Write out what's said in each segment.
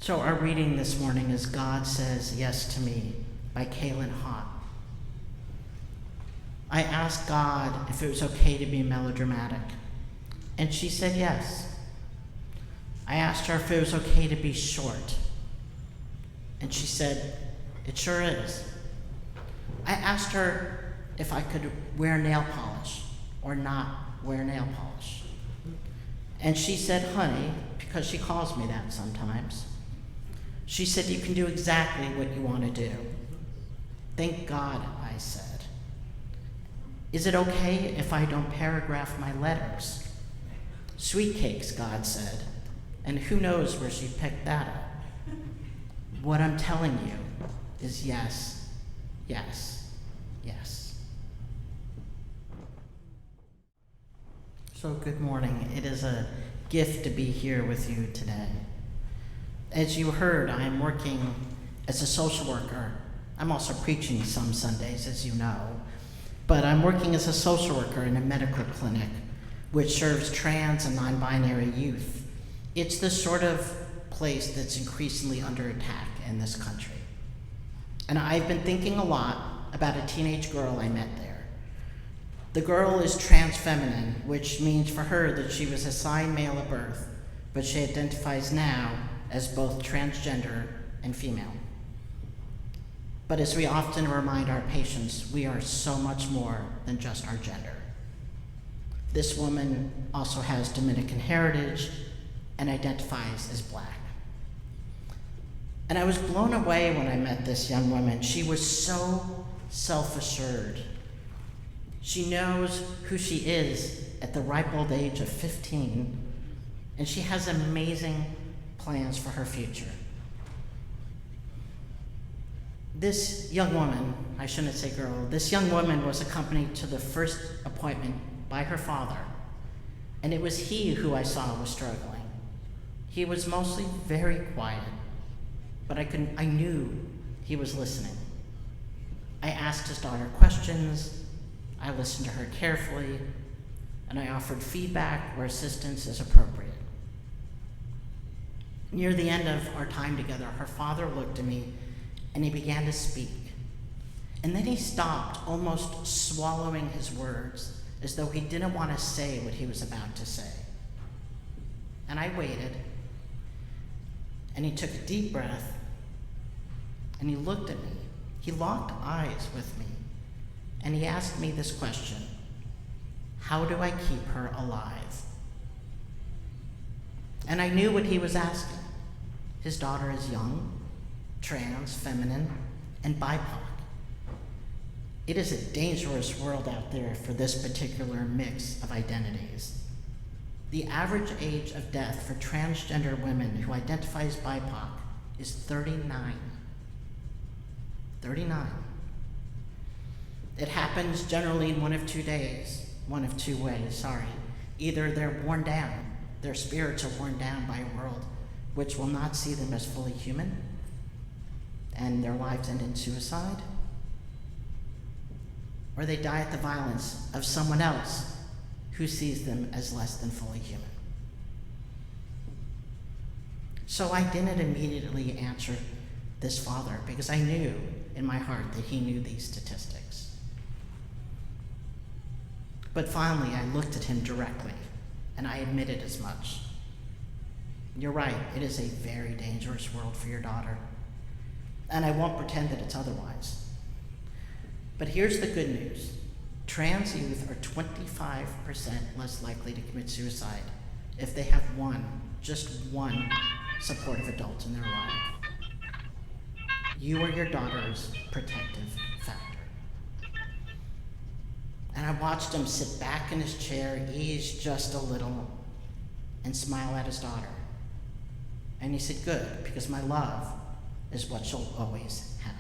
So our reading this morning is God Says Yes to Me by Kaylin Hott. I asked God if it was okay to be melodramatic, and she said yes. I asked her if it was okay to be short, and she said, it sure is. I asked her if I could wear nail polish or not wear nail polish. And she said, honey, because she calls me that sometimes, she said, you can do exactly what you want to do. Thank God, I said. Is it okay if I don't paragraph my letters? Sweet cakes, God said, and who knows where she picked that up. What I'm telling you is yes, yes, yes. So good morning. It is a gift to be here with you today. As you heard, I am working as a social worker. I'm also preaching some Sundays, as you know, but I'm working as a social worker in a medical clinic which serves trans and non-binary youth. It's the sort of place that's increasingly under attack in this country. And I've been thinking a lot about a teenage girl I met there. The girl is trans feminine, which means for her that she was assigned male at birth, but she identifies now as both transgender and female. But as we often remind our patients, we are so much more than just our gender. This woman also has Dominican heritage and identifies as Black. And I was blown away when I met this young woman. She was so self-assured. She knows who she is at the ripe old age of 15, and she has amazing plans for her future. This young woman, I shouldn't say girl, this young woman was accompanied to the first appointment by her father, and it was he who I saw was struggling. He was mostly very quiet, but I knew he was listening. I asked his daughter questions, I listened to her carefully, and I offered feedback or assistance as appropriate. Near the end of our time together, her father looked at me and he began to speak. And then he stopped, almost swallowing his words, as though he didn't want to say what he was about to say. And I waited, and he took a deep breath, and he looked at me. He locked eyes with me, and he asked me this question: how do I keep her alive? And I knew what he was asking. His daughter is young, trans, feminine, and BIPOC. It is a dangerous world out there for this particular mix of identities. The average age of death for transgender women who identify as BIPOC is 39. 39. It happens generally in one of two ways. Either they're worn down, their spirits are worn down by a world which will not see them as fully human, and their lives end in suicide, or they die at the violence of someone else who sees them as less than fully human. So I didn't immediately answer this father because I knew in my heart that he knew these statistics. But finally, I looked at him directly, and I admitted as much. You're right, it is a very dangerous world for your daughter, and I won't pretend that it's otherwise. But here's the good news. Trans youth are 25% less likely to commit suicide if they have just one supportive adult in their life. You are your daughter's protective factor. And I watched him sit back in his chair, ease just a little, and smile at his daughter. And he said, good, because my love is what she'll always have.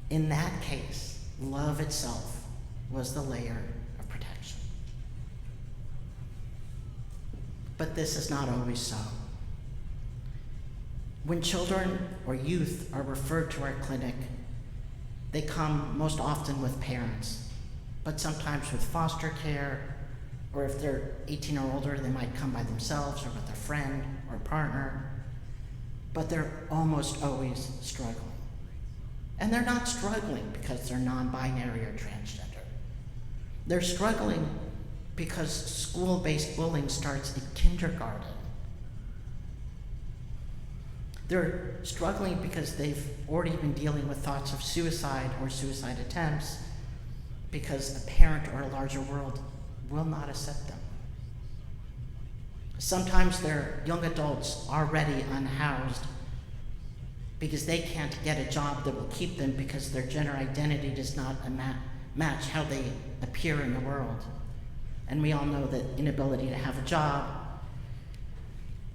In that case, love itself was the layer of protection. But this is not always so. When children or youth are referred to our clinic, they come most often with parents, but sometimes with foster care Or if they're 18 or older, they might come by themselves or with a friend or partner. But they're almost always struggling. And they're not struggling because they're non-binary or transgender. They're struggling because school-based bullying starts in kindergarten. They're struggling because they've already been dealing with thoughts of suicide or suicide attempts because a parent or a larger world will not accept them. Sometimes they're young adults already unhoused because they can't get a job that will keep them because their gender identity does not match how they appear in the world. And we all know that inability to have a job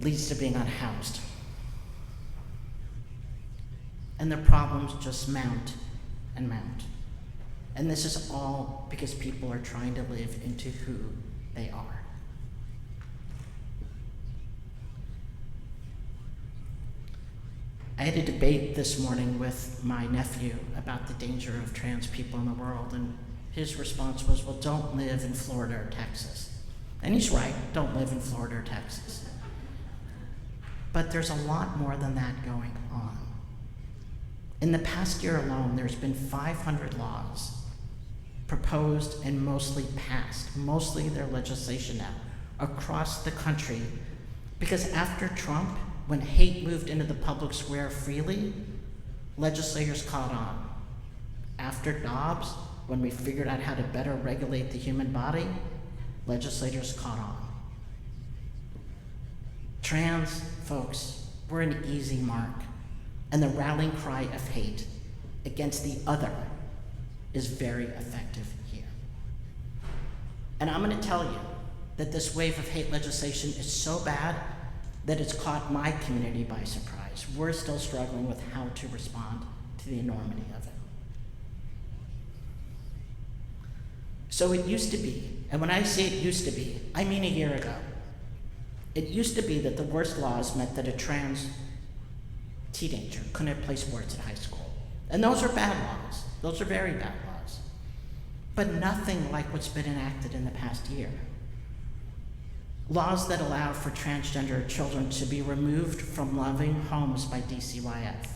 leads to being unhoused. And the problems just mount and mount. And this is all because people are trying to live into who they are. I had a debate this morning with my nephew about the danger of trans people in the world, and his response was, well, don't live in Florida or Texas. And he's right, don't live in Florida or Texas. But there's a lot more than that going on. In the past year alone, there's been 500 laws proposed and mostly passed, mostly their legislation now, across the country. Because after Trump, when hate moved into the public square freely, legislators caught on. After Dobbs, when we figured out how to better regulate the human body, legislators caught on. Trans folks were an easy mark, and the rallying cry of hate against the other is very effective here. And I'm going to tell you that this wave of hate legislation is so bad that it's caught my community by surprise. We're still struggling with how to respond to the enormity of it. So it used to be, and when I say it used to be, I mean a year ago. It used to be that the worst laws meant that a trans teenager couldn't play sports at high school. And those are bad laws. Those are very bad laws. But nothing like what's been enacted in the past year. Laws that allow for transgender children to be removed from loving homes by DCYF.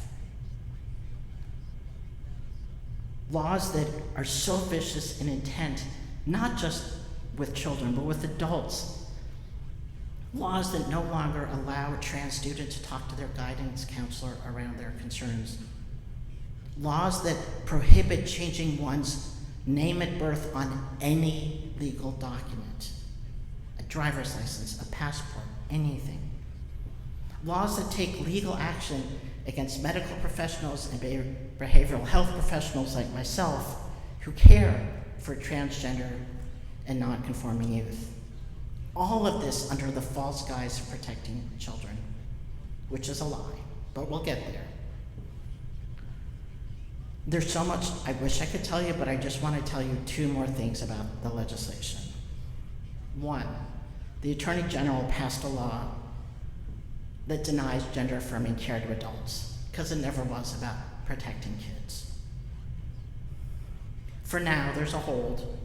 Laws that are so vicious in intent, not just with children, but with adults. Laws that no longer allow a trans student to talk to their guidance counselor around their concerns. Laws that prohibit changing one's name at birth on any legal document. A driver's license, a passport, anything. Laws that take legal action against medical professionals and behavioral health professionals like myself who care for transgender and non-conforming youth. All of this under the false guise of protecting children, which is a lie, but we'll get there. There's so much I wish I could tell you, but I just want to tell you two more things about the legislation. One, the Attorney General passed a law that denies gender-affirming care to adults, because it never was about protecting kids. For now, there's a hold.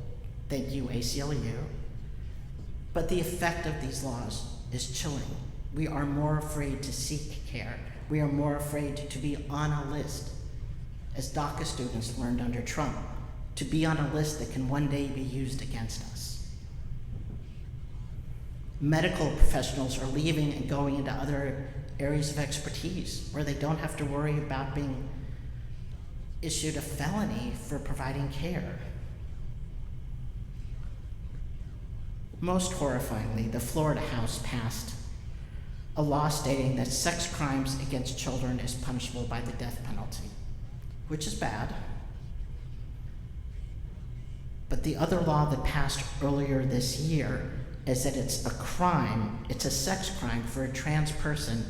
Thank you, ACLU. But the effect of these laws is chilling. We are more afraid to seek care. We are more afraid to be on a list, as DACA students learned under Trump, to be on a list that can one day be used against us. Medical professionals are leaving and going into other areas of expertise where they don't have to worry about being issued a felony for providing care. Most horrifyingly, the Florida House passed a law stating that sex crimes against children is punishable by the death penalty, which is bad. But the other law that passed earlier this year is that it's a crime, it's a sex crime for a trans person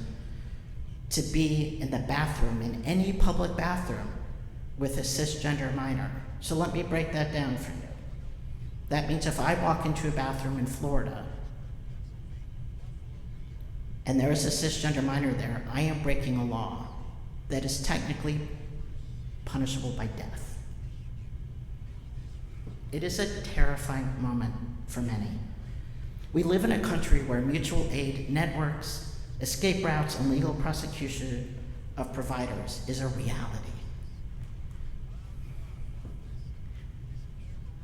to be in the bathroom, in any public bathroom, with a cisgender minor. So let me break that down for you. That means if I walk into a bathroom in Florida and there is a cisgender minor there, I am breaking a law that is technically punishable by death. It is a terrifying moment for many. We live in a country where mutual aid networks, escape routes, and legal prosecution of providers is a reality.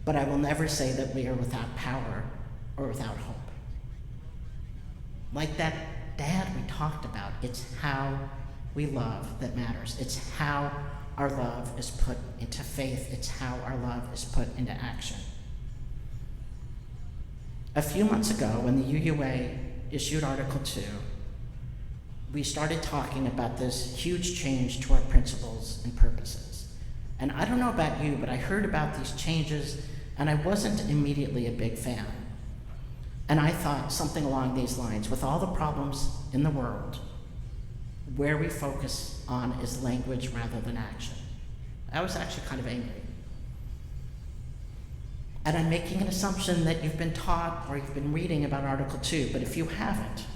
But I will never say that we are without power or without hope. Like that dad we talked about, it's how we love that matters. It's how our love is put into faith. It's how our love is put into action. A few months ago, when the UUA issued Article 2, we started talking about this huge change to our principles and purposes. And I don't know about you, but I heard about these changes and I wasn't immediately a big fan. And I thought something along these lines: with all the problems in the world, where we focus on is language rather than action. I was actually kind of angry. And I'm making an assumption that you've been taught or you've been reading about Article 2, but if you haven't,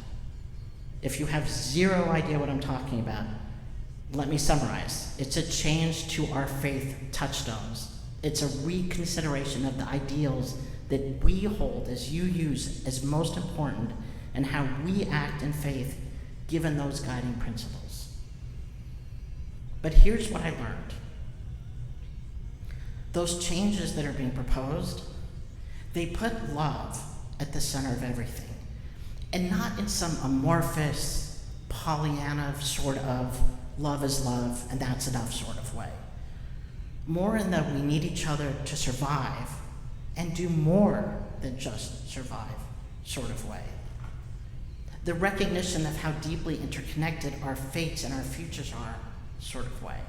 if you have zero idea what I'm talking about, let me summarize. It's a change to our faith touchstones. It's a reconsideration of the ideals that we hold as you use as most important and how we act in faith given those guiding principles. But here's what I learned. Those changes that are being proposed, they put love at the center of everything, and not in some amorphous, Pollyanna sort of love is love and that's enough sort of way. More in that we need each other to survive and do more than just survive sort of way. The recognition of how deeply interconnected our fates and our futures are sort of way.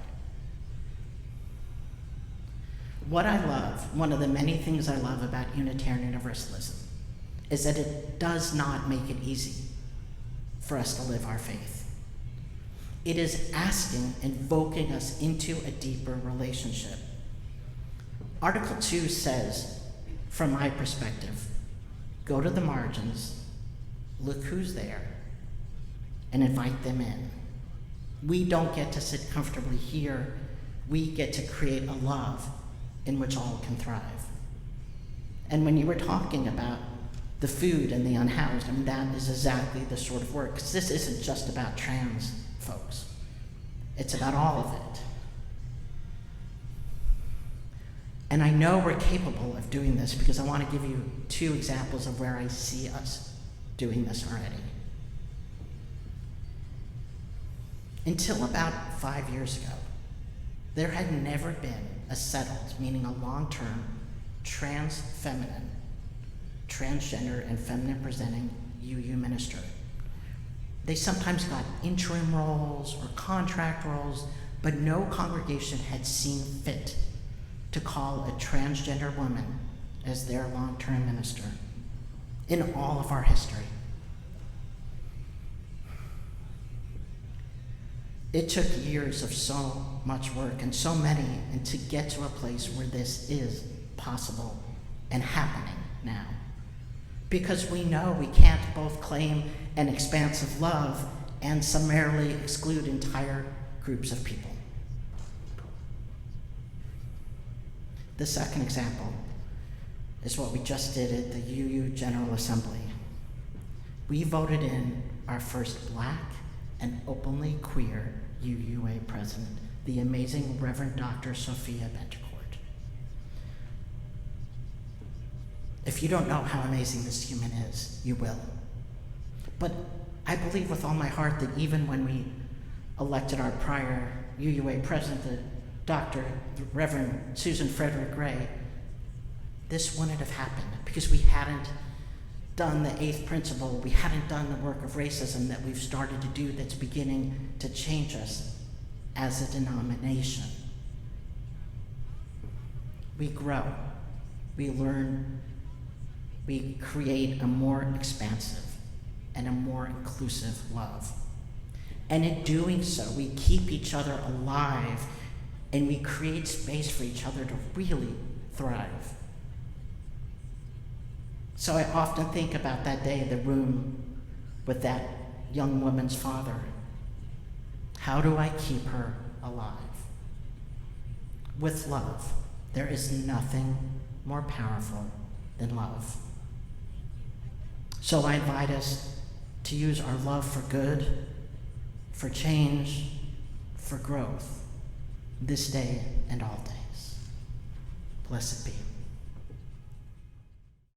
What I love, one of the many things I love about Unitarian Universalism, is that it does not make it easy for us to live our faith. It is asking, invoking us into a deeper relationship. Article 2 says, from my perspective, go to the margins, look who's there, and invite them in. We don't get to sit comfortably here. We get to create a love in which all can thrive. And when you were talking about the food and the unhoused, I mean, that is exactly the sort of work, because this isn't just about trans folks. It's about all of it. And I know we're capable of doing this because I want to give you 2 examples of where I see us doing this already. Until about 5 years ago, there had never been a settled, meaning a long-term, trans-feminine, transgender, and feminine-presenting UU minister. They sometimes got interim roles or contract roles, but no congregation had seen fit to call a transgender woman as their long-term minister in all of our history. It took years of so much work and so many, and to get to a place where this is possible and happening now. Because we know we can't both claim an expansive love and summarily exclude entire groups of people. The second example is what we just did at the UU General Assembly. We voted in our first Black and openly queer UUA president, the amazing Reverend Dr. Sophia Bentecourt. If you don't know how amazing this human is, you will. But I believe with all my heart that even when we elected our prior UUA president, the Dr. Reverend Susan Frederick Gray, this wouldn't have happened because we hadn't done the 8th principle, we hadn't done the work of racism that we've started to do that's beginning to change us as a denomination. We grow, we learn, we create a more expansive and a more inclusive love. And in doing so, we keep each other alive and we create space for each other to really thrive. So I often think about that day in the room with that young woman's father. How do I keep her alive? With love. There is nothing more powerful than love. So I invite us to use our love for good, for change, for growth, this day and all days. Blessed be.